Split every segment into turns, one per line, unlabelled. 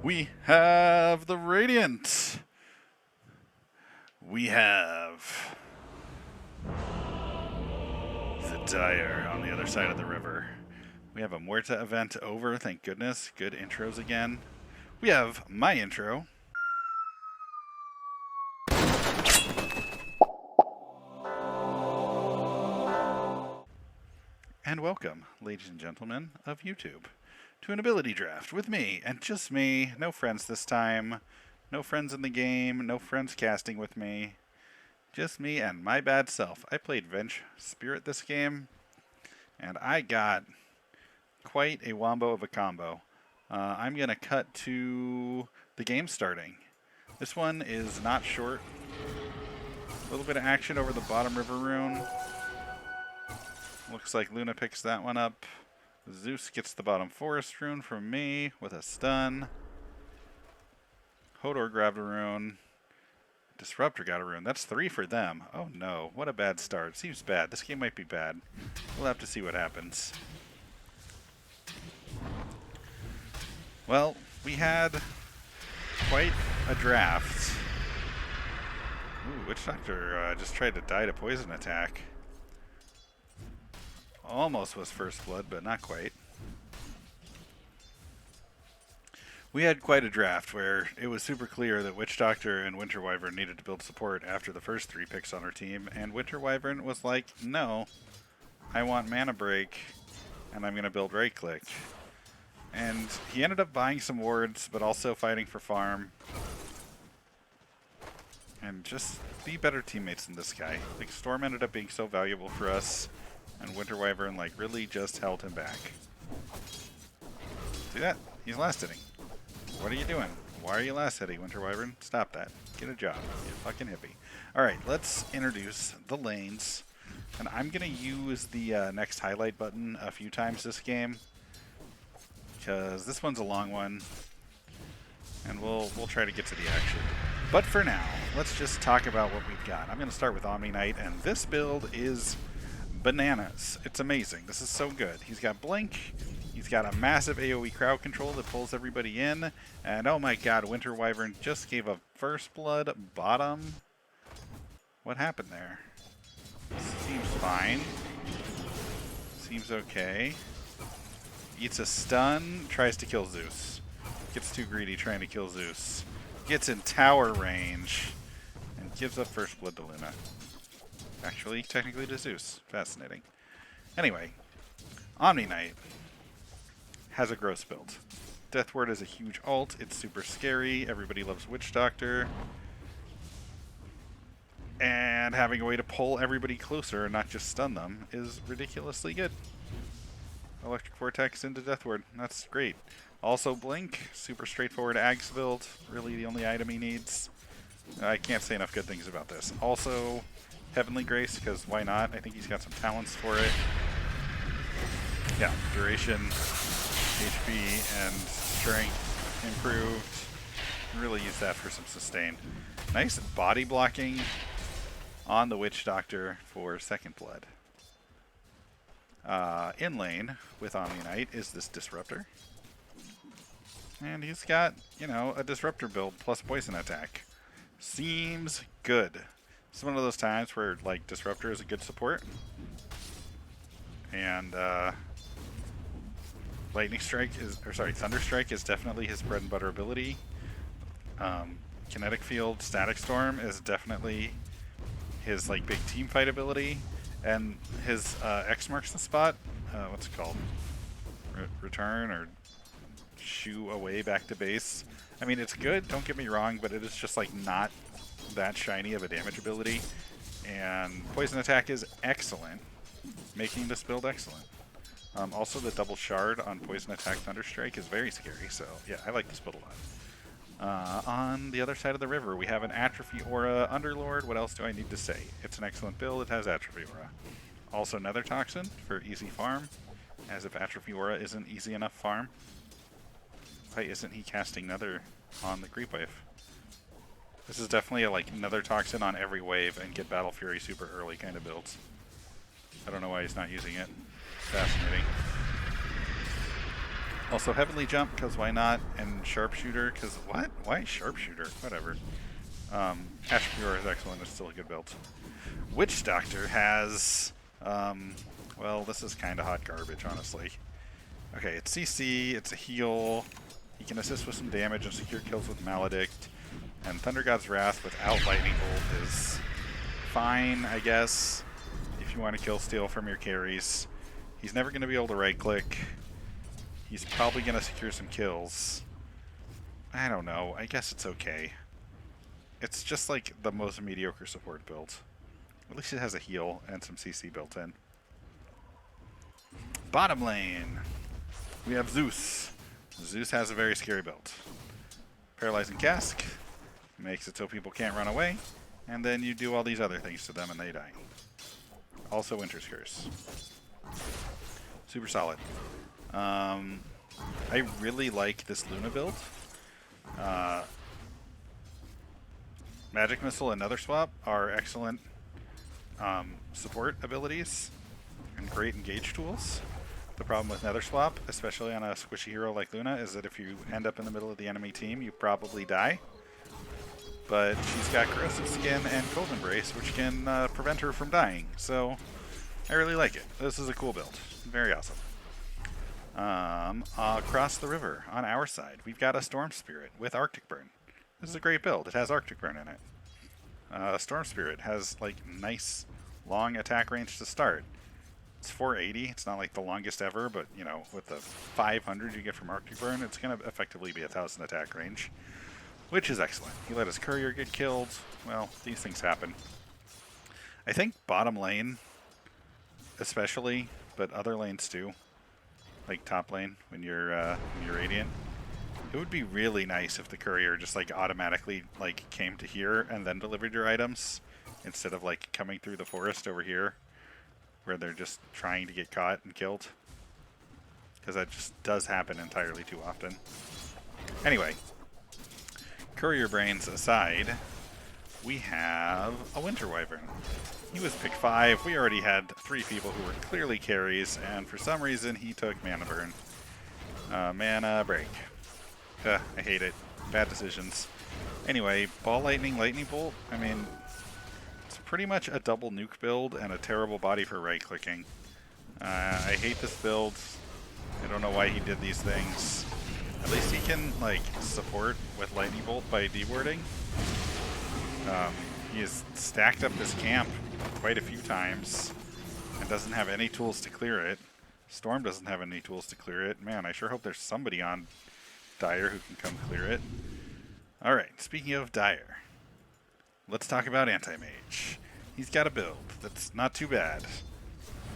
We have the Radiant. We have the Dire on the other side of the river. We have a Muerta event over, thank goodness. Good intros again. We have my intro. And welcome, ladies and gentlemen of YouTube, to an ability draft with me, and just me. No friends this time. No friends in the game. No friends casting with me. Just me and my bad self. I played Venge Spirit this game, and I got quite a wombo of a combo. I'm going to cut to the game starting. This one is not short. A little bit of action over the bottom river rune. Looks like Luna picks that one up. Zeus gets the bottom forest rune from me with a stun. Hodor grabbed a rune. Disruptor got a rune. That's 3 for them. Oh no, what a bad start. Seems bad. This game might be bad. We'll have to see what happens. Well, we had quite a draft. Ooh, Witch Doctor just tried to die to poison attack. Almost was first blood, but not quite. We had quite a draft where it was super clear that Witch Doctor and Winter Wyvern needed to build support after the first 3 picks on our team, and Winter Wyvern was like, no, I want Mana Break, and I'm going to build Right Click. And he ended up buying some wards, but also fighting for farm. And just be better teammates than this guy. Like, Storm ended up being so valuable for us, and Winter Wyvern, like, really just held him back. See that? He's last hitting. What are you doing? Why are you last hitting, Winter Wyvern? Stop that. Get a job, you fucking hippie. Alright, let's introduce the lanes. And I'm going to use the next highlight button a few times this game, because this one's a long one, and we'll try to get to the action. But for now, let's just talk about what we've got. I'm going to start with KarmaKnight, and this build is bananas. It's amazing. This is so good. He's got Blink. He's got a massive AoE crowd control that pulls everybody in. And oh my god, Winter Wyvern just gave a first blood bottom. What happened there? Seems fine. Seems okay. Eats a stun, tries to kill Zeus. Gets too greedy trying to kill Zeus. Gets in tower range, and gives up first blood to Luna. Actually, technically to Zeus. Fascinating. Anyway, KarmaKnight has a gross build. Death Ward is a huge ult. It's super scary. Everybody loves Witch Doctor. And having a way to pull everybody closer and not just stun them is ridiculously good. Electric Vortex into Death Ward. That's great. Also Blink. Super straightforward Ags build. Really the only item he needs. I can't say enough good things about this. Also Heavenly Grace, because why not? I think he's got some talents for it. Yeah, duration, HP, and strength improved. Really use that for some sustain. Nice body blocking on the Witch Doctor for second blood. In lane with KarmaKnight is this Disruptor. And he's got, you know, a Disruptor build plus poison attack. Seems good. It's one of those times where, like, Disruptor is a good support. And, Lightning Strike is, or sorry, Thunder Strike is definitely his bread and butter ability. Kinetic Field, Static Storm is definitely his, like, big team fight ability. And his, X marks the spot, what's it called? Return or shoo away back to base. I mean, it's good, don't get me wrong, but it is just, like, not that shiny of a damage ability, and poison attack is excellent, making this build excellent. Also, the double shard on poison attack Thunderstrike is very scary, so yeah, I like this build a lot. On the other side of the river, we have an Atrophy Aura Underlord. What else do I need to say? It's an excellent build. It has Atrophy Aura. Also, Nether Toxin for easy farm, as if Atrophy Aura isn't easy enough farm. Why isn't he casting Nether on the Creep Wave? This is definitely a, like, Nether Toxin on every wave and get Battle Fury super early kind of builds. I don't know why he's not using it. Fascinating. Also heavily jump, because why not? And sharpshooter, because what? Why sharpshooter? Whatever. Ash Pure is excellent. It's still a good build. Witch Doctor has... well, this is kind of hot garbage, honestly. Okay, it's CC, it's a heal. He can assist with some damage and secure kills with Maledict. And Thunder God's Wrath without Lightning Bolt is fine, I guess, if you want to kill steal from your carries. He's never going to be able to right-click. He's probably going to secure some kills. I don't know. I guess it's okay. It's just like the most mediocre support build. At least it has a heal and some CC built in. Bottom lane. We have Zeus. Zeus has a very scary build. Paralyzing Cask. Makes it so people can't run away. And then you do all these other things to them and they die. Also Winter's Curse. Super solid. I really like this Luna build. Magic Missile and Nether Swap are excellent support abilities and great engage tools. The problem with Nether Swap, especially on a squishy hero like Luna, is that if you end up in the middle of the enemy team, you probably die. But she's got Corrosive Skin and Cold Embrace, which can prevent her from dying. So I really like it. This is a cool build. Very awesome. Across the river, on our side, we've got a Storm Spirit with Arctic Burn. This is a great build. It has Arctic Burn in it. Storm Spirit has like nice long attack range to start. It's 480. It's not like the longest ever, but you know, with the 500 you get from Arctic Burn, it's going to effectively be 1,000 attack range, which is excellent. He let his courier get killed. Well, these things happen. I think bottom lane, especially, but other lanes too, like top lane when you're Radiant. It would be really nice if the courier just like automatically like came to here and then delivered your items instead of like coming through the forest over here where they're just trying to get caught and killed. Because that just does happen entirely too often. Anyway, courier brains aside, we have a Winter Wyvern. He was pick 5. We already had 3 people who were clearly carries, and for some reason he took mana burn. Mana break. I hate it. Bad decisions. Anyway, Ball Lightning, Lightning Bolt, I mean, it's pretty much a double nuke build and a terrible body for right-clicking. I hate this build. I don't know why he did these things. At least he can, like, support with Lightning Bolt by dewarding. He has stacked up this camp quite a few times and doesn't have any tools to clear it. Storm doesn't have any tools to clear it. Man, I sure hope there's somebody on Dire who can come clear it. Alright, speaking of Dire, let's talk about Anti-Mage. He's got a build that's not too bad.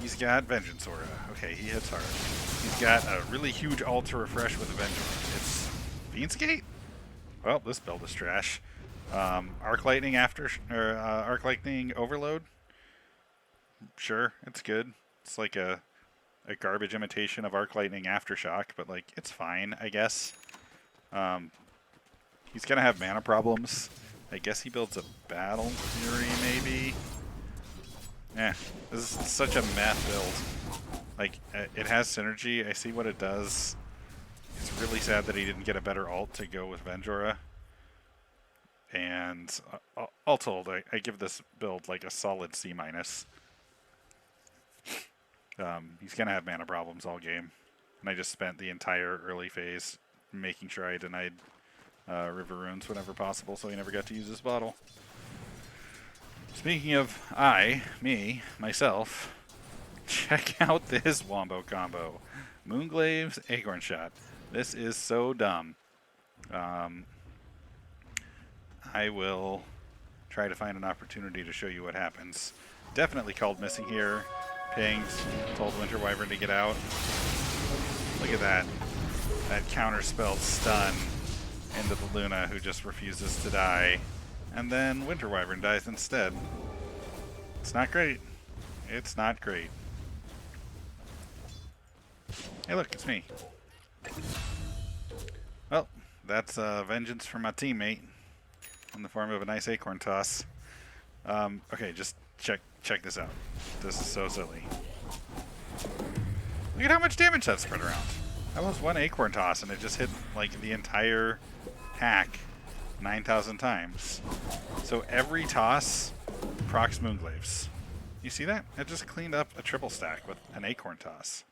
He's got Vengeance Aura. Okay, he hits hard. He's got a really huge ult to refresh with Avengement. It's Fiend's Gate? Well, this build is trash. Arc Lightning Arc Lightning Overload? Sure, it's good. It's like a garbage imitation of Arc Lightning Aftershock, but like, it's fine, I guess. He's gonna have mana problems. I guess he builds a Battle Fury, maybe? This is such a meh build. Like, it has synergy, I see what it does. It's really sad that he didn't get a better ult to go with Venjora. And all told, I give this build like a solid C-. He's going to have mana problems all game. And I just spent the entire early phase making sure I denied River Runes whenever possible, so he never got to use his bottle. Speaking of myself, check out this Wombo combo. Moonglave's Acorn Shot. This is so dumb. I will try to find an opportunity to show you what happens. Definitely called missing here. Pinged, told Winter Wyvern to get out. Look at that. That counter-spelled stun into the Luna, who just refuses to die. And then Winter Wyvern dies instead. It's not great. It's not great. Hey look, it's me. Well, that's vengeance from my teammate in the form of a nice acorn toss. Okay, just check this out. This is so silly. Look at how much damage that spread around. That was one acorn toss, and it just hit like the entire hack 9,000 times. So every toss procs Moonglaves. You see that? It just cleaned up a triple stack with an acorn toss.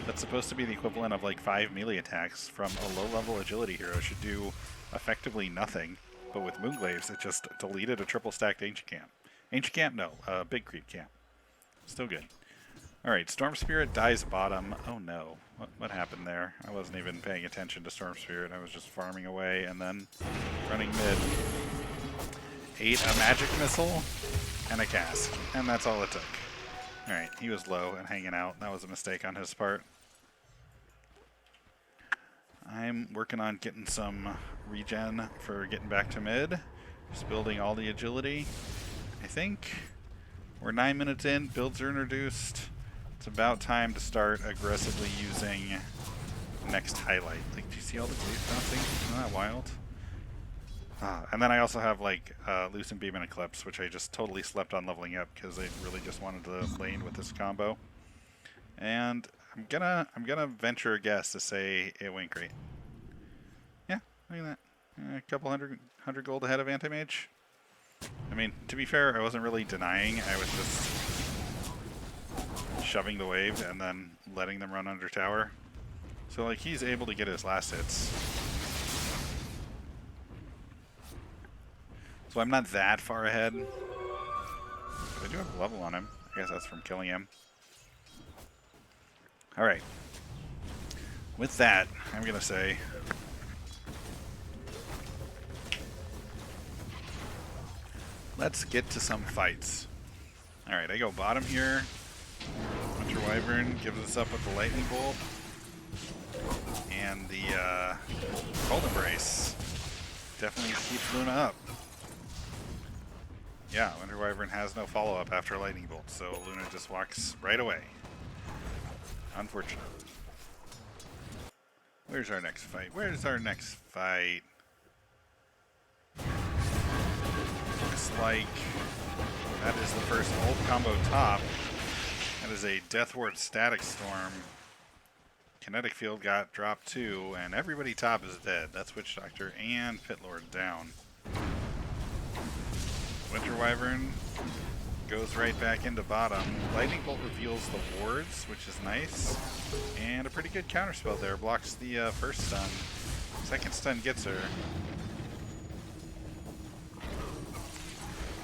That's supposed to be the equivalent of like 5 melee attacks from a low-level agility hero. Should do effectively nothing, but with Moonglaves, it just deleted a triple stacked Ancient Camp. Ancient Camp? No. Big Creep Camp. Still good. Alright, Storm Spirit dies bottom. Oh no. What happened there? I wasn't even paying attention to Storm Spirit. I was just farming away and then running mid. Ate a magic missile and a cask. And that's all it took. Alright, he was low and hanging out. That was a mistake on his part. I'm working on getting some regen for getting back to mid. Just building all the agility. I think we're 9 minutes in. Builds are introduced. It's about time to start aggressively using next highlight. Like, do you see all the glaives bouncing? Isn't that wild? And then I also have like Lucent Beam and Eclipse, which I just totally slept on leveling up because I really just wanted to lane with this combo. And I'm gonna venture a guess to say it went great. Yeah, look at that. A couple hundred gold ahead of Anti-Mage. I mean, to be fair, I wasn't really denying. I was just shoving the wave and then letting them run under tower. So like he's able to get his last hits. So I'm not that far ahead. But I do have a level on him. I guess that's from killing him. Alright. With that, I'm gonna say let's get to some fights. Alright, I go bottom here. Winter Wyvern gives us up with the Lightning Bolt. And the Cold Embrace definitely keeps Luna up. Yeah, Winter Wyvern has no follow-up after Lightning Bolt, so Luna just walks right away. Unfortunate. Where's our next fight? Where's our next fight? Looks like that is the first ult combo top. That is a Death Ward Static Storm. Kinetic Field got dropped too, and everybody top is dead. That's Witch Doctor and Pit Lord down. Winter Wyvern goes right back into bottom. Lightning Bolt reveals the wards, which is nice. And a pretty good counterspell there. Blocks the first stun. Second stun gets her.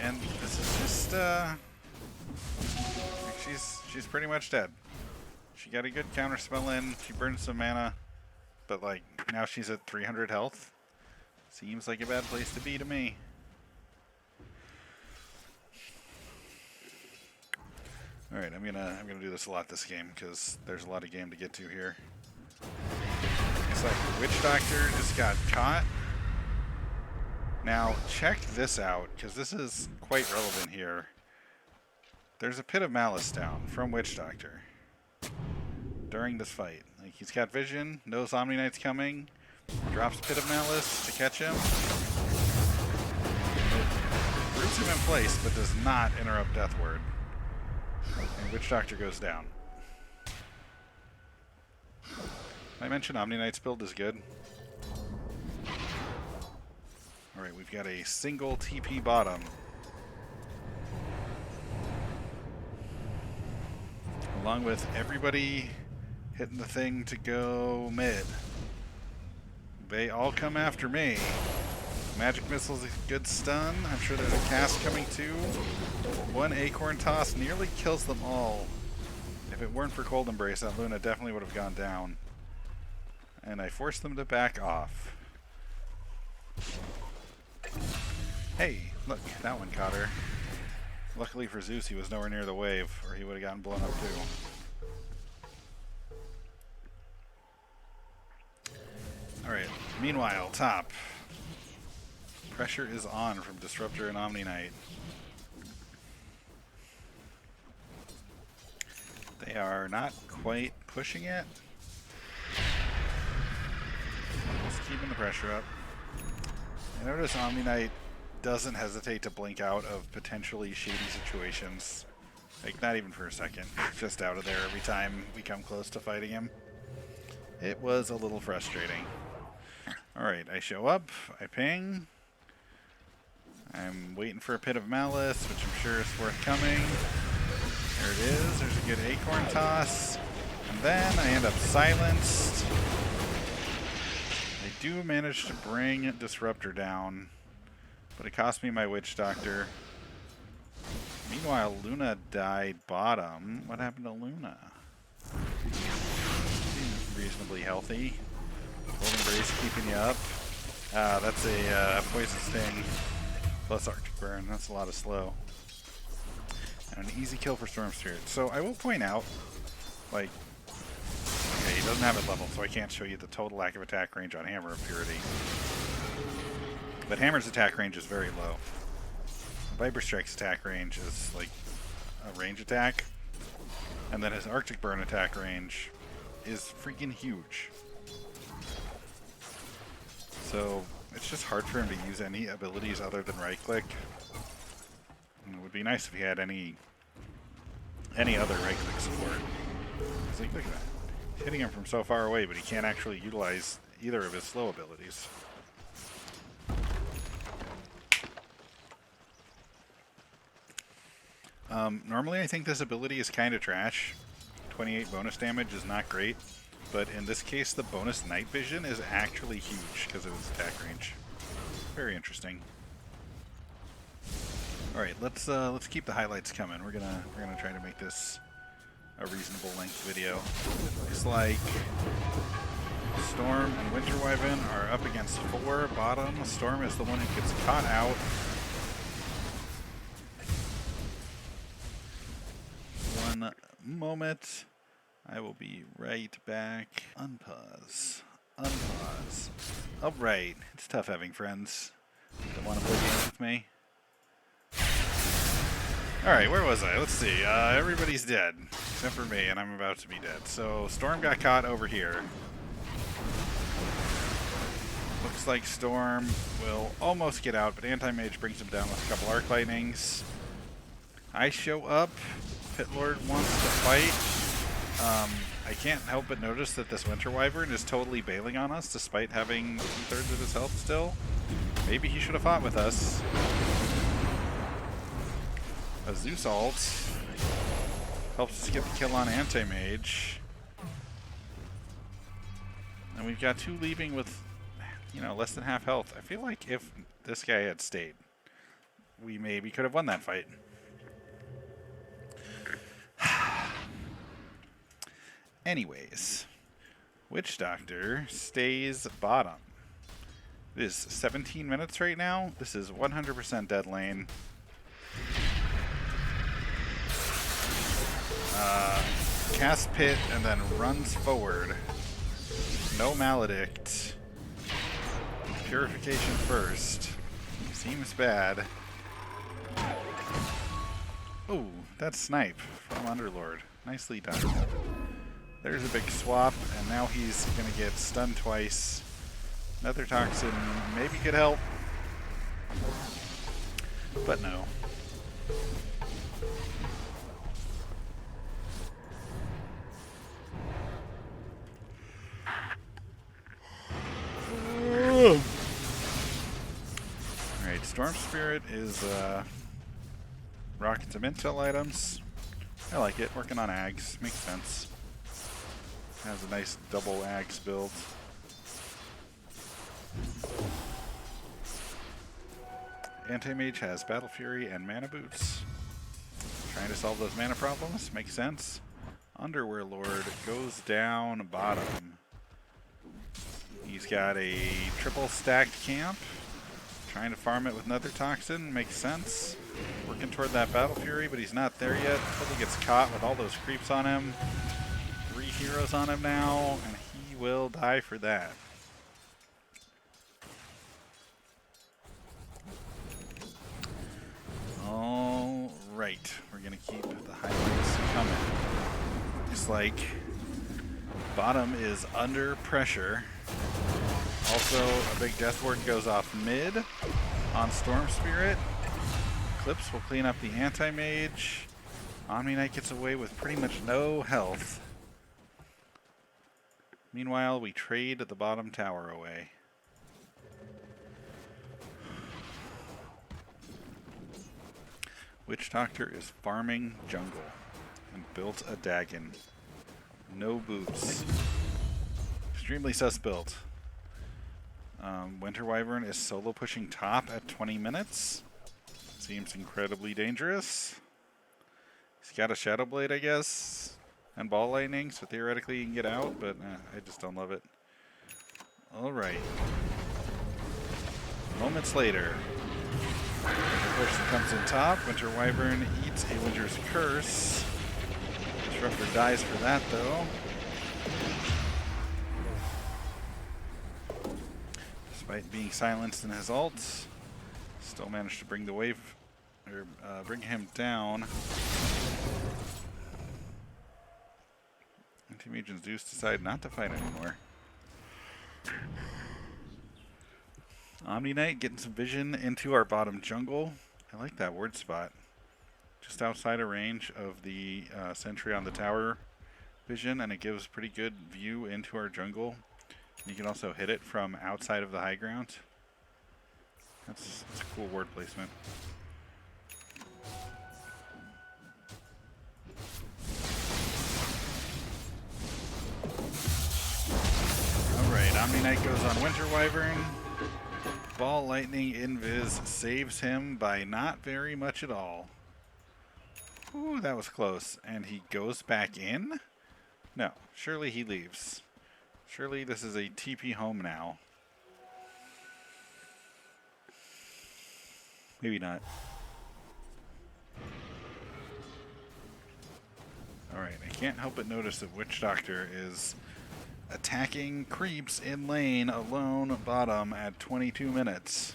And this is just, she's pretty much dead. She got a good counterspell in. She burned some mana. But like, now she's at 300 health. Seems like a bad place to be to me. Alright, I'm gonna do this a lot this game because there's a lot of game to get to here. It's like Witch Doctor just got caught. Now check this out, because this is quite relevant here. There's a Pit of Malice down from Witch Doctor during this fight. Like, he's got vision, knows Omni Knight's coming, drops Pit of Malice to catch him. It roots him in place, but does not interrupt Death Ward. And Witch Doctor goes down. I mentioned Omni Knight's build is good. Alright, we've got a single TP bottom. Along with everybody hitting the thing to go mid. They all come after me. Magic Missile's a good stun. I'm sure there's a cast coming too. One Acorn Toss nearly kills them all. If it weren't for Cold Embrace, that Luna definitely would have gone down. And I forced them to back off. Hey, look, that one caught her. Luckily for Zeus, he was nowhere near the wave, or he would have gotten blown up too. Alright, meanwhile, top. Pressure is on from Disruptor and Omni Knight. They are not quite pushing it. Just keeping the pressure up. I notice Omni Knight doesn't hesitate to blink out of potentially shady situations. Like, not even for a second. Just out of there every time we come close to fighting him. It was a little frustrating. Alright, I show up, I ping. I'm waiting for a Pit of Malice, which I'm sure is forthcoming. There it is, there's a good acorn toss. And then I end up silenced. I do manage to bring Disruptor down, but it cost me my Witch Doctor. Meanwhile, Luna died bottom. What happened to Luna? Seems reasonably healthy. Golden Brace keeping you up. That's a Poison Sting plus Arctic Burn. That's a lot of slow. And an easy kill for Storm Spirit. So I will point out, like, okay, he doesn't have it leveled, so I can't show you the total lack of attack range on Hammer of Purity. But Hammer's attack range is very low. Viper Strike's attack range is like a range attack. And then his Arctic Burn attack range is freaking huge. So it's just hard for him to use any abilities other than right click. And it would be nice if he had any other right click support. It's like, look at that. He's hitting him from so far away, but he can't actually utilize either of his slow abilities. Normally I think this ability is kind of trash. 28 bonus damage is not great, but in this case the bonus night vision is actually huge because of its attack range. Very interesting. All right, let's keep the highlights coming. We're gonna try to make this a reasonable length video. Looks like Storm and Winter Wyvern are up against 4 bottom. Storm is the one who gets caught out. One moment. I will be right back. Unpause. Unpause. Alright. It's tough having friends that want to play games with me. Alright, where was I? Let's see. Everybody's dead. Except for me, and I'm about to be dead. So, Storm got caught over here. Looks like Storm will almost get out, but Anti-Mage brings him down with a couple Arc Lightnings. I show up. Pit Lord wants to fight. I can't help but notice that this Winter Wyvern is totally bailing on us despite having 2/3 of his health still. Maybe he should have fought with us. A Zeus ult helps us get the kill on Anti-Mage. And we've got 2 leaving with, you know, less than half health. I feel like if this guy had stayed, we maybe could have won that fight. Anyways, Witch Doctor stays bottom. It is 17 minutes right now. This is 100% dead lane. Cast Pit and then runs forward. No Maledict. Purification first. Seems bad. Ooh, that's Snipe from Underlord. Nicely done. There's a big swap, and now he's going to get stunned twice. Another Toxin maybe could help, but no. Alright, Storm Spirit is rocking some intel items. I like it. Working on Ags. Makes sense. Has a nice double Ags build. Anti-Mage has Battle Fury and Mana Boots. Trying to solve those mana problems. Makes sense. Underwear Lord goes down bottom. He's got a triple stacked camp. Trying to farm it with Nether Toxin. Makes sense. Working toward that Battle Fury, but he's not there yet. Totally gets caught with all those creeps on him. 3 heroes on him now, and he will die for that. Alright, we're going to keep the highlights coming. Just like bottom is under pressure. Also, a big Death Ward goes off mid on Storm Spirit. Eclipse will clean up the Anti-Mage. Omni Knight gets away with pretty much no health. Meanwhile, we trade the bottom tower away. Witch Doctor is farming jungle and built a Dagon. No boots. Extremely sus build. Winter Wyvern is solo pushing top at 20 minutes. Seems incredibly dangerous. He's got a Shadow Blade, I guess, and Ball Lightning, so theoretically he can get out, but I just don't love it. Alright. Moments later. Winter Push comes in top. Winter Wyvern eats a Winter's Curse. Disruptor dies for that, though. Despite being silenced in his ult, still managed to bring the wave, or bring him down. And Team Agent Zeus decide not to fight anymore. KarmaKnight getting some vision into our bottom jungle. I like that ward spot. Just outside of range of the sentry on the tower vision, and it gives pretty good view into our jungle. You can also hit it from outside of the high ground. That's a cool ward placement. Alright, KarmaKnight goes on Winter Wyvern. Ball Lightning Invis saves him by not very much at all. Ooh, that was close. And he goes back in? No, surely he leaves. Surely this is a TP home now. Maybe not. Alright, I can't help but notice that Witch Doctor is attacking creeps in lane alone bottom at 22 minutes.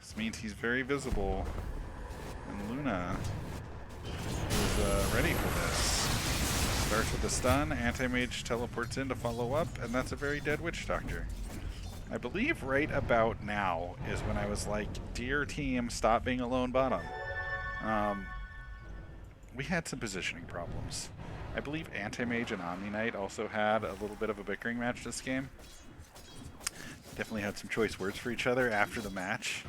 This means he's very visible. And Luna is ready for this. Starts with a stun, Anti-Mage teleports in to follow up, and that's a very dead Witch Doctor. I believe right about now is when I was like, dear team, stop being alone bottom. We had some positioning problems. I believe Anti-Mage and KarmaKnight also had a little bit of a bickering match this game. Definitely had some choice words for each other after the match.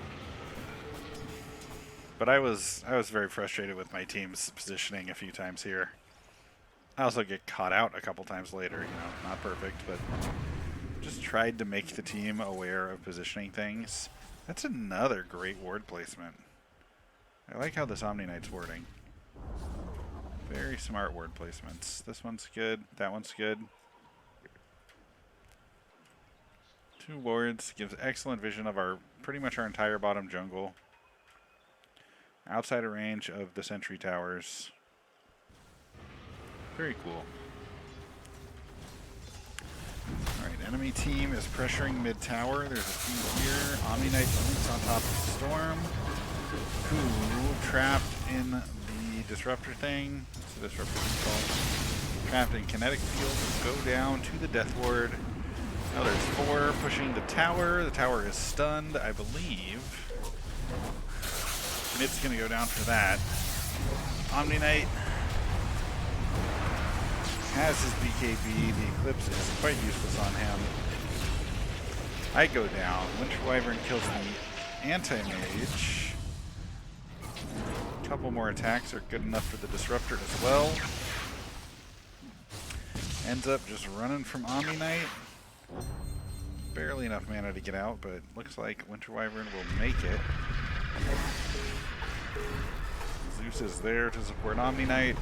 But I was very frustrated with my team's positioning a few times here. I also get caught out a couple times later, you know, not perfect, but just tried to make the team aware of positioning things. That's another great ward placement. I like how this KarmaKnight's warding. Very smart word placements. This one's good. That one's good. 2 wards gives excellent vision of our pretty much our entire bottom jungle. Outside of range of the sentry towers. Very cool. Alright, enemy team is pressuring mid tower. There's a few here. KarmaKnight boots on top of Storm, who trapped in the disruptor thing. What's the disruptor thing called? Trapped in kinetic field. Go down to the death ward. Now there's 4 pushing the tower. The tower is stunned, I believe. Mid's gonna go down for that. KarmaKnight has his BKB. The Eclipse is quite useless on him. I go down. Winter Wyvern kills the Anti-Mage. A couple more attacks are good enough for the Disruptor as well. Ends up just running from KarmaKnight. Barely enough mana to get out, but looks like Winter Wyvern will make it. Zeus is there to support KarmaKnight.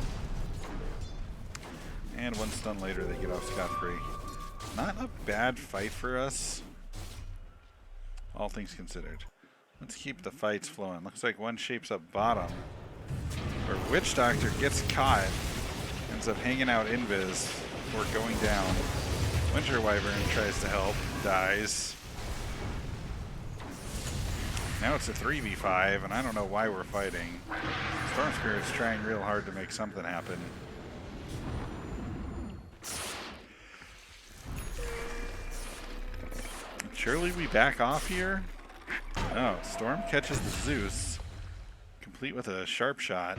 And one stun later, they get off scot-free. Not a bad fight for us, all things considered. Let's keep the fights flowing. Looks like one shapes up bottom, where Witch Doctor gets caught, ends up hanging out invis before going down. Winter Wyvern tries to help, dies. Now it's a 3v5, and I don't know why we're fighting. Storm Spirit's trying real hard to make something happen. Surely we back off here? No, Storm catches the Zeus, complete with a sharp shot.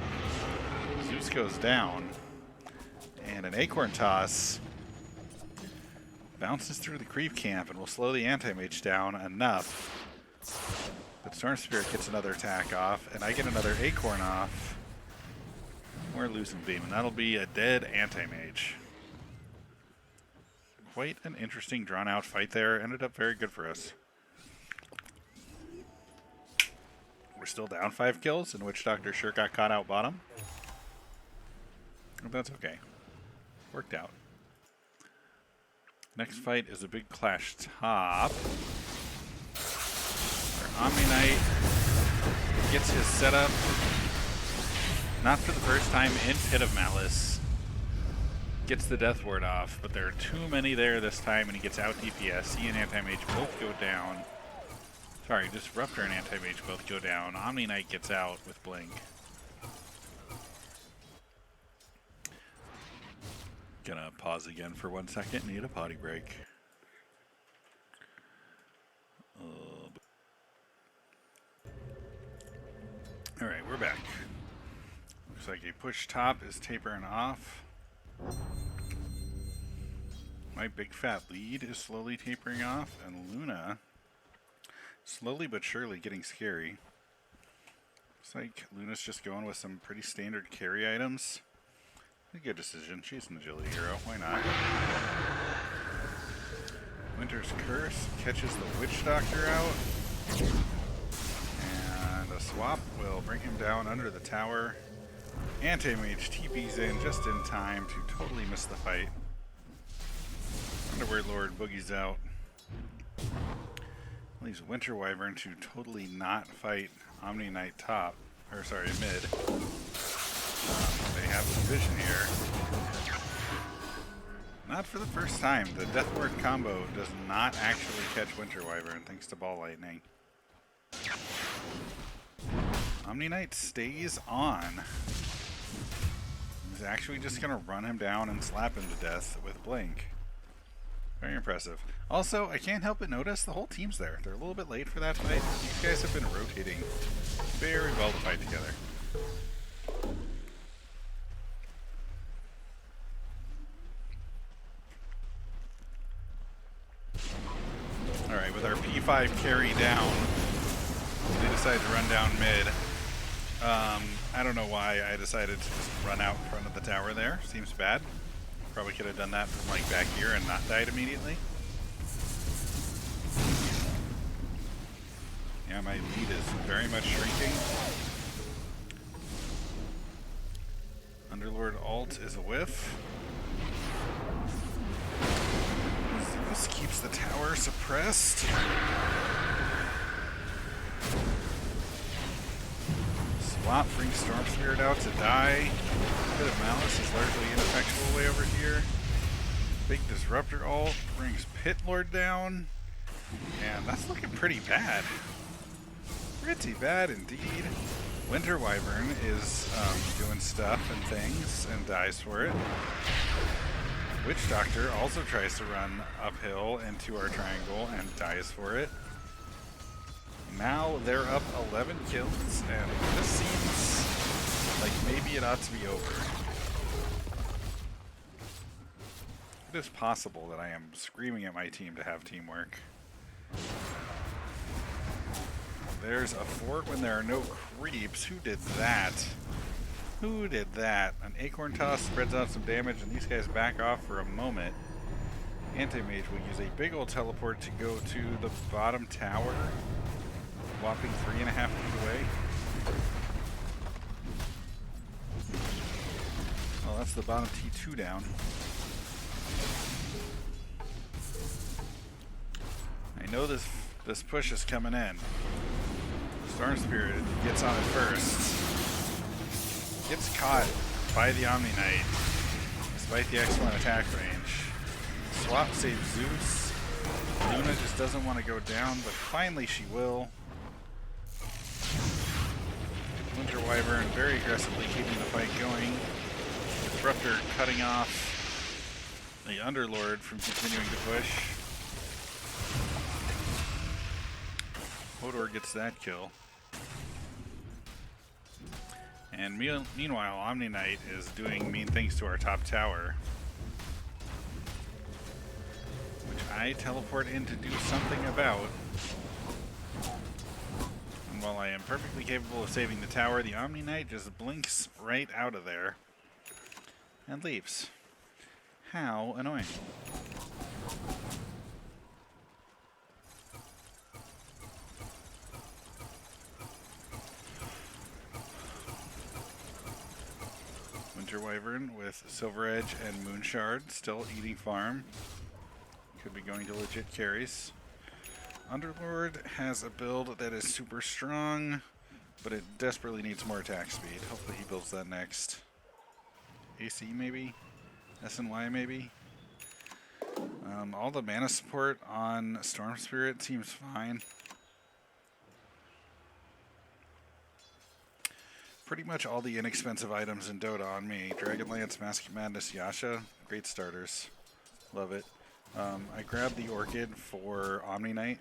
Zeus goes down, and an Acorn Toss Bounces through the creep camp and will slow the anti-mage down enough that Storm Spirit gets another attack off, and I get another Acorn off. We're losing Beam, and that'll be a dead anti-mage. Quite an interesting, drawn-out fight there. Ended up very good for us. We're still down 5 kills, and Witch Doctor sure got caught out bottom. But that's okay. Worked out. Next fight is a big clash top. Where KarmaKnight gets his setup. Not for the first time in Pit of Malice. Gets the Death Ward off, but there are too many there this time, and he gets out DPS. He and Anti-Mage both go down. Sorry, Disruptor and Anti-Mage both go down. KarmaKnight gets out with Blink. Gonna pause again for 1 second. Need a potty break. Alright, we're back. Looks like a push top is tapering off. My big fat lead is slowly tapering off, and Luna slowly but surely getting scary. Looks like Luna's just going with some pretty standard carry items. A good decision. She's an agility hero. Why not? Winter's Curse catches the Witch Doctor out. And a swap will bring him down under the tower. Anti-Mage TP's in just in time to totally miss the fight. Underworld Lord boogies out. Leaves Winter Wyvern to totally not fight KarmaKnight top. Or sorry, mid. They have a vision here. Not for the first time. The Death Ward combo does not actually catch Winter Wyvern thanks to Ball Lightning. KarmaKnight stays on. He's actually just going to run him down and slap him to death with Blink. Very impressive. Also, I can't help but notice the whole team's there. They're a little bit late for that fight. These guys have been rotating very well to fight together. Alright, with our P5 carry down, they decide to run down mid. I don't know why I decided to just run out in front of the tower there. Seems bad. Probably could have done that from like back here and not died immediately. Yeah, my lead is very much shrinking. Underlord ult is a whiff. This keeps the tower suppressed. Swap brings Storm Spirit out to die. Bit of Malice is largely ineffectual way over here. Big Disruptor ult brings Pit Lord down. And that's looking pretty bad. Pretty bad indeed. Winter Wyvern is doing stuff and things and dies for it. Witch Doctor also tries to run uphill into our triangle and dies for it. Now they're up 11 kills, and this seems like maybe it ought to be over. It is possible that I am screaming at my team to have teamwork. There's a fort when there are no creeps. Who did that? Who did that? An Acorn Toss spreads out some damage, and these guys back off for a moment. Anti-Mage will use a big old teleport to go to the bottom tower. Whopping 3.5 feet away. Well, that's the bottom T2 down. I know this push is coming in. Storm Spirit gets on it first. Gets caught by the KarmaKnight, despite the excellent attack range. Swap saves Zeus. Luna just doesn't want to go down, but finally she will. Winter Wyvern very aggressively keeping the fight going. Disruptor cutting off the Underlord from continuing to push. Hodor gets that kill. And meanwhile, KarmaKnight is doing mean things to our top tower. I teleport in to do something about. And while I am perfectly capable of saving the tower, the KarmaKnight just blinks right out of there and leaves. How annoying. Winter Wyvern with Silver Edge and Moonshard still eating farm. Could be going to legit carries. Underlord has a build that is super strong, but it desperately needs more attack speed. Hopefully he builds that next. AC maybe? SNY maybe? All the mana support on Storm Spirit seems fine. Pretty much all the inexpensive items in Dota on me. Dragonlance, Mask of Madness, Yasha, great starters. Love it. I grabbed the Orchid for KarmaKnight.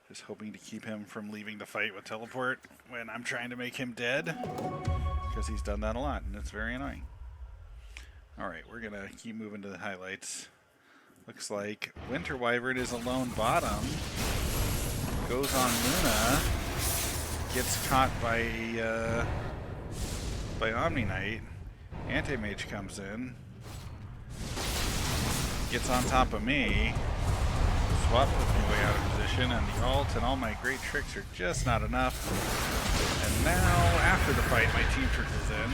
Just hoping to keep him from leaving the fight with teleport when I'm trying to make him dead. Because he's done that a lot, and it's very annoying. Alright, we're going to keep moving to the highlights. Looks like Winter Wyvern is alone bottom. Goes on Luna. Gets caught by KarmaKnight. Anti-Mage comes in. Gets on top of me. Swap puts me way out of position, and the ult and all my great tricks are just not enough. And now, after the fight, my team trickles in.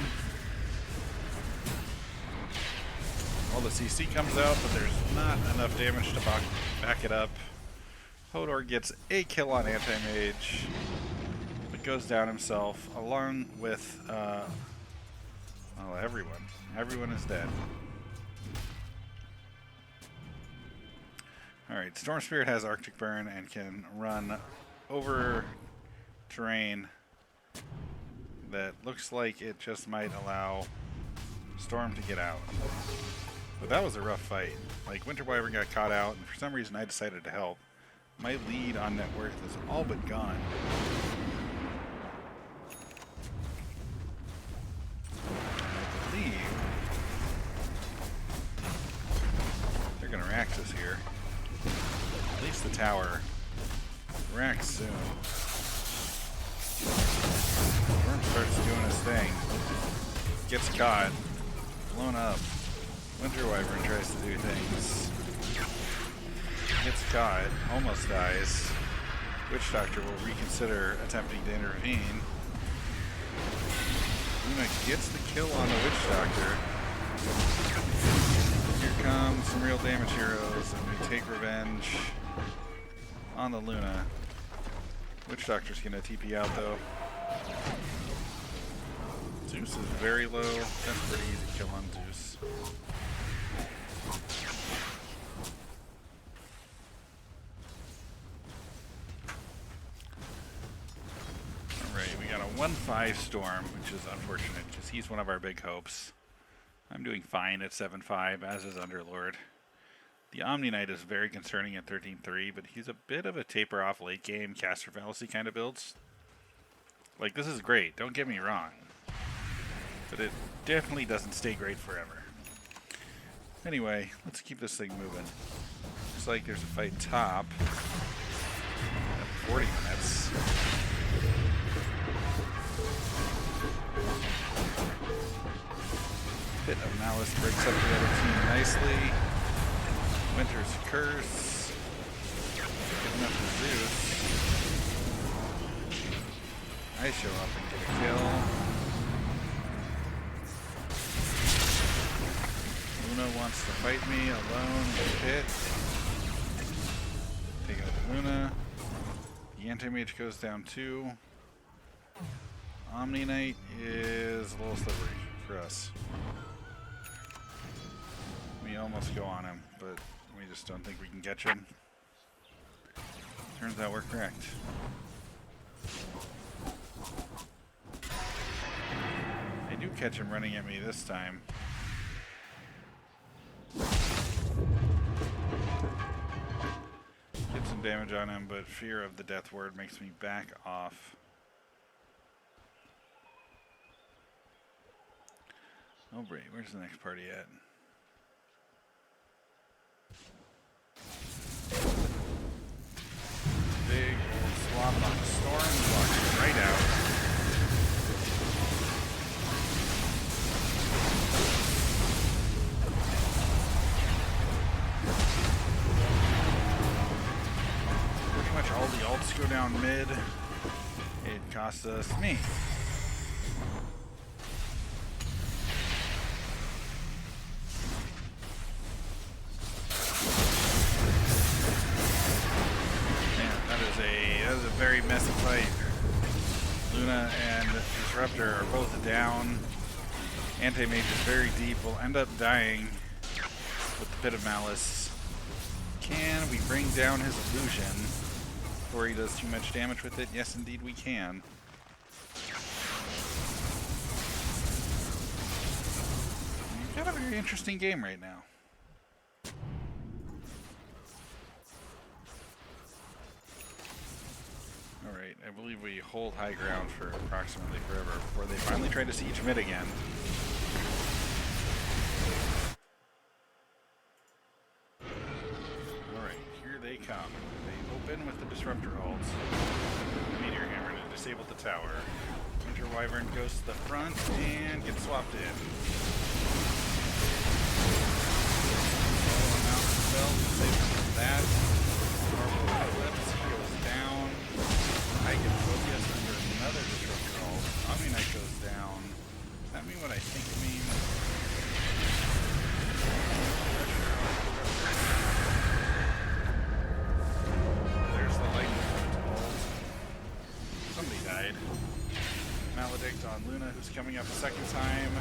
Well, the CC comes out, but there's not enough damage to back it up. Hodor gets a kill on Anti-Mage, but goes down himself, along with, well, everyone. Everyone is dead. Alright, Storm Spirit has Arctic Burn and can run over terrain that looks like it just might allow Storm to get out. But that was a rough fight. Like, Winter Wyvern got caught out, and for some reason I decided to help. My lead on net worth is all but gone. I believe they're going to react us here. At least the tower. Rack soon. Worm starts doing his thing. Gets caught. Blown up. Winter Wyvern tries to do things. Gets caught. Almost dies. Witch Doctor will reconsider attempting to intervene. Luna gets the kill on the Witch Doctor. Here come some real damage heroes, and we take revenge on the Luna. Witch Doctor's gonna TP out though. Zeus is very low. That's a pretty easy kill on Zeus. Alright, we got a 1-5 Storm, which is unfortunate because he's one of our big hopes. I'm doing fine at 7-5, as is Underlord. The KarmaKnight is very concerning at 13-3, but he's a bit of a taper off late game caster fallacy kind of builds. Like, this is great, don't get me wrong. But it definitely doesn't stay great forever. Anyway, let's keep this thing moving. Looks like there's a fight top at 40 minutes. Pit of Malice breaks up the other team nicely. Winter's Curse. Good enough for Zeus. I show up and get a kill. Luna wants to fight me alone in the pit. Take out Luna. The Anti-Mage goes down 2. KarmaKnight is a little slippery for us. We almost go on him, but we just don't think we can catch him. Turns out we're correct. I do catch him running at me this time. Get some damage on him, but fear of the death word makes me back off. Oh, great. Where's the next party at? watch all the ults go down mid. It cost us me. Man, that is a very messy fight. Luna and Disruptor are both down. Anti-Mage is very deep. Will end up dying with the Pit of Malice. Can we bring down his illusion before he does too much damage with it? Yes, indeed we can. We've got a very interesting game right now. Alright, I believe we hold high ground for approximately forever before they finally try to siege mid again. Alright, here they come. They open with the Disruptor ult. Meteor Hammer to disable the tower. Winter Wyvern goes to the front and gets swapped in. Amount of spells to save from that. Marvel Eclipse goes down. I get focused under another Disruptor ult. KarmaKnight goes down. Does that mean what I think it means? There's the lightning ult. Somebody died. Maledict on Luna, who's coming up a second time.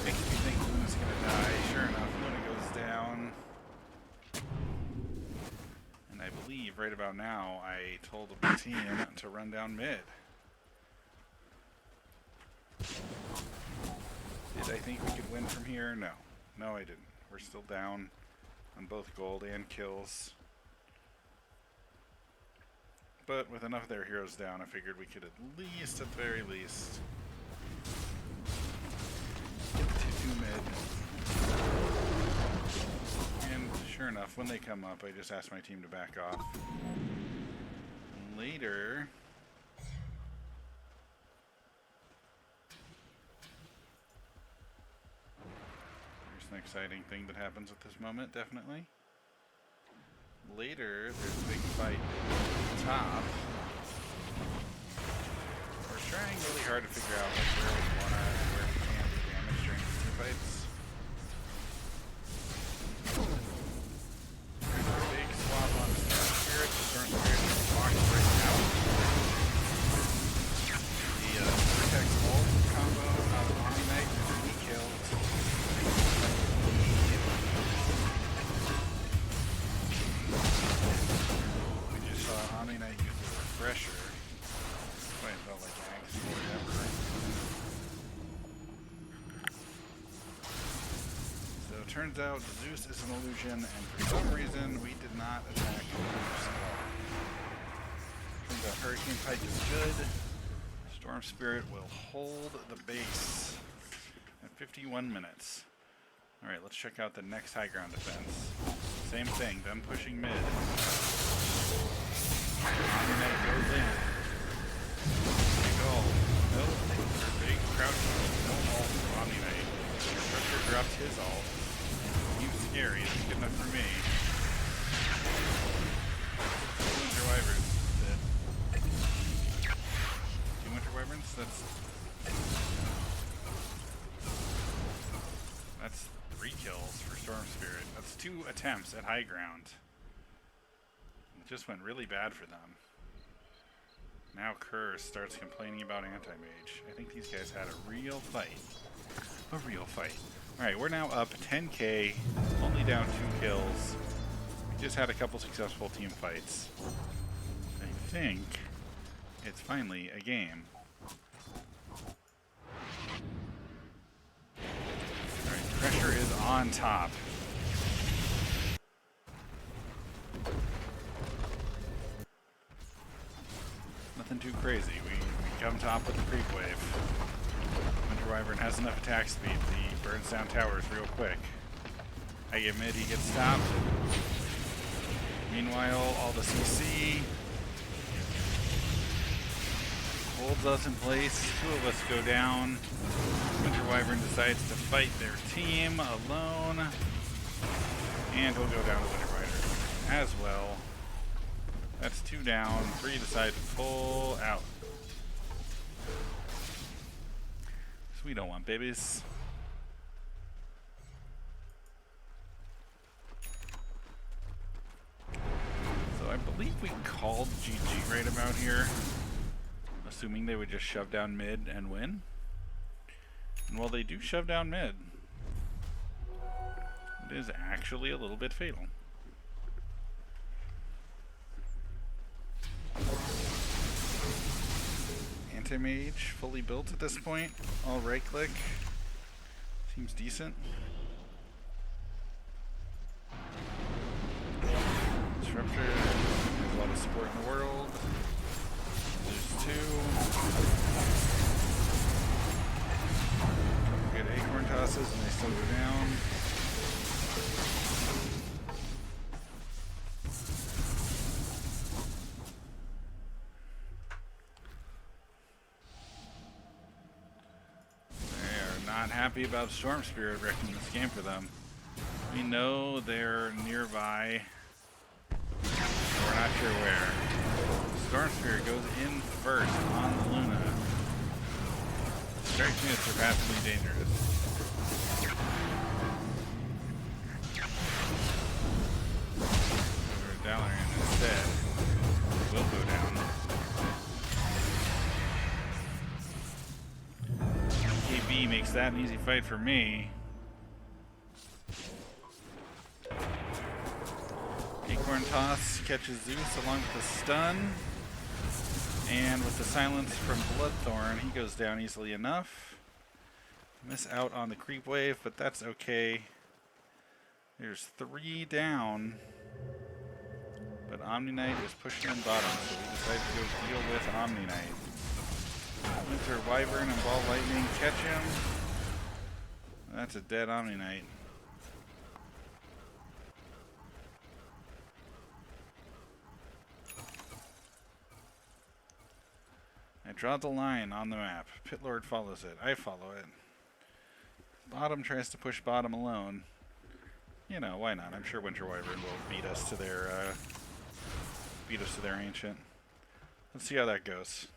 Makes me think Luna's gonna die. Sure enough, Luna goes down. And I believe right about now I told the team to run down mid. Did I think we could win from here? No. No, I didn't. We're still down on both gold and kills. But with enough of their heroes down, I figured we could at the very least, get to mid. And sure enough, when they come up, I just asked my team to back off. Later, there's an exciting thing that happens at this moment, definitely. Later, there's a big fight at the top. We're trying really hard to figure out where we want to and where we can do damage during these two fights. There's a big swap on the Storm Spirit. The Storm Spirit is locked right now. The Vortex ult combo of KarmaKnight is we killed. We just saw KarmaKnight use the refresher. Boy, it felt like Axe forever. So it turns out Zeus is an illusion, and for some reason we did not attack Zeus at all. Turns out Hurricane Pike is good. Storm Spirit will hold the base at 51 minutes. Alright, let's check out the next high ground defense. Same thing, them pushing mid. KarmaKnight goes in. Big ult. Nope. Big crouch. No ult for KarmaKnight. Disruptor dropped his ult. He's scary. It's good enough for me. Winter Wyverns. Two Winter Wyverns? That's 3 kills for Storm Spirit. That's 2 attempts at high ground. It just went really bad for them. Now Curse starts complaining about Anti-Mage. I think these guys had a real fight. A real fight. Alright, we're now up 10k, only down 2 kills. We just had a couple successful team fights. I think it's finally a game. Alright, pressure is on top. Nothing too crazy. We come top with the creep wave. Winter Wyvern has enough attack speed. He burns down towers real quick. I get mid, he gets stopped. Meanwhile, all the CC holds us in place. 2 of us go down. Winter Wyvern decides to fight their team alone. And he'll go down to Winter Wyvern as well. That's 2 down. 3 decide to pull out. So we don't want babies. So I believe we called GG right about here, assuming they would just shove down mid and win. And while they do shove down mid, it is actually a little bit fatal. Anti-mage fully built at this point. All right click. Seems decent. Disruptor. There's a lot of support in the world. There's 2. Couple good acorn tosses and they still go down. Not happy about Storm Spirit wrecking this game for them. We know they're nearby. We're not sure where. Storm Spirit goes in first on the Luna. Strikes me as surpassingly dangerous. Over Dalaran instead. Will go down. KB makes that an easy fight for me. Acorn Toss catches Zeus along with the stun. And with the silence from Bloodthorn, he goes down easily enough. Miss out on the creep wave, but that's okay. There's 3 down. But Omni-Knight is pushing in bottom, so we decide to go deal with Omni-Knight. Winter Wyvern and Ball Lightning catch him. That's a dead Omni-Knight. I draw the line on the map. Pit Lord follows it. I follow it. Bottom tries to push bottom alone. You know, why not? I'm sure Winter Wyvern will beat us to their ancient. Let's see how that goes.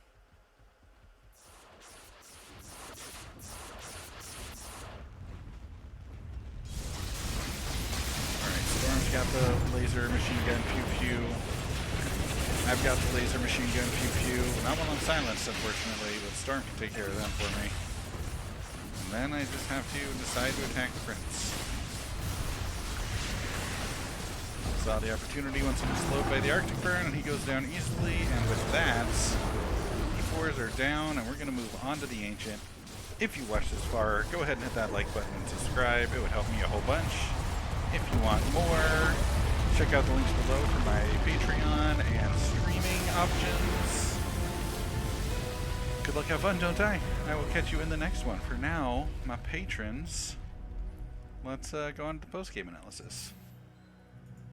Alright, Storm's got the laser machine gun pew pew. I've got the laser machine gun pew pew. Not while I'm silenced, unfortunately, but Storm can take care of them for me. And then I just have to decide to attack the Prince. Saw the opportunity once he was slowed by the Arctic Burn, and he goes down easily. And with that, E4s are down, and we're going to move on to the Ancient. If you watched this far, go ahead and hit that like button and subscribe. It would help me a whole bunch. If you want more, check out the links below for my Patreon and streaming options. Good luck, have fun, don't die. I will catch you in the next one. For now, my patrons, let's go on to the post-game analysis.